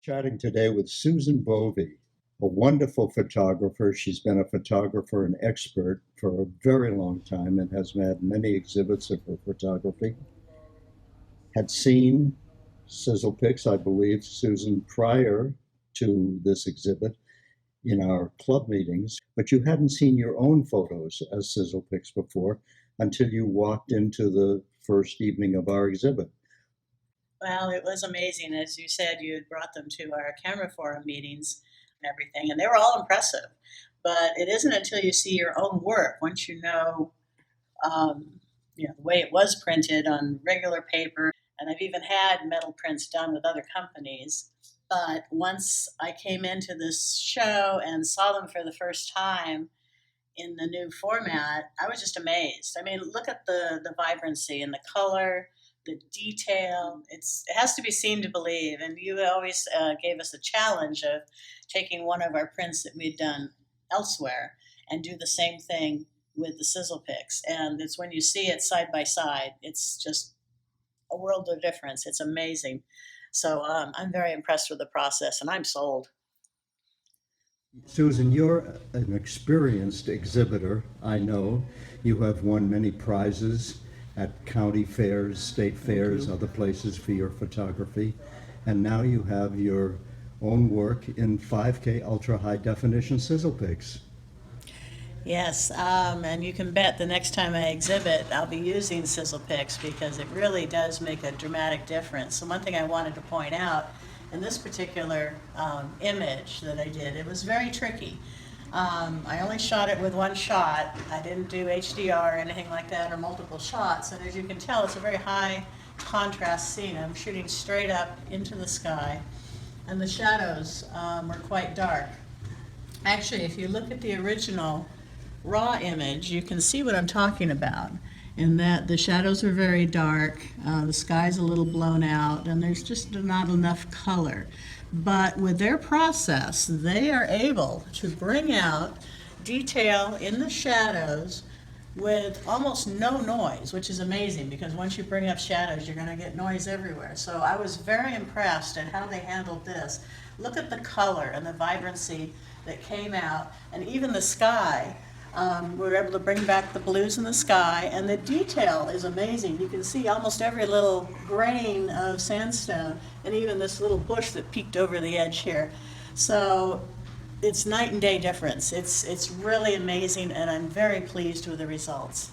Chatting today with Susan Bovey, a wonderful photographer. She's been a photographer and expert for a very long time and has had many exhibits of her photography. Had seen SizzlPix, I believe, Susan, prior to this exhibit in our club meetings, but you hadn't seen your own photos as SizzlPix before until you walked into the first evening of our exhibit. Well, it was amazing. As you said, you had brought them to our camera forum meetings and everything, and they were all impressive. But it isn't until you see your own work, once you know the way it was printed on regular paper, and I've even had metal prints done with other companies. But once I came into this show and saw them for the first time in the new format, I was just amazed. I mean, look at the vibrancy and the color, the detail. It has to be seen to believe. And you always gave us a challenge of taking one of our prints that we'd done elsewhere and do the same thing with the SizzlPix. And it's when you see it side by side, it's just a world of difference. It's amazing. So I'm very impressed with the process, and I'm sold. Susan, you're an experienced exhibitor. I know you have won many prizes at county fairs, state fairs, other places for your photography. And now you have your own work in 5K Ultra High-Definition SizzlPix. Yes, and you can bet the next time I exhibit, I'll be using SizzlPix because it really does make a dramatic difference. So one thing I wanted to point out in this particular image that I did, it was very tricky. I only shot it with one shot. I didn't do HDR or anything like that or multiple shots. And as you can tell, it's a very high contrast scene. I'm shooting straight up into the sky, and the shadows were quite dark. Actually, if you look at the original raw image, you can see what I'm talking about, in that the shadows are very dark, the sky's a little blown out, and there's just not enough color. But with their process, they are able to bring out detail in the shadows with almost no noise, which is amazing because once you bring up shadows, you're going to get noise everywhere. So I was very impressed at how they handled this. Look at the color and the vibrancy that came out, and even the sky. We were able to bring back the blues in the sky, and the detail is amazing. You can see almost every little grain of sandstone, and even this little bush that peeked over the edge here. So it's night and day difference. It's really amazing, and I'm very pleased with the results.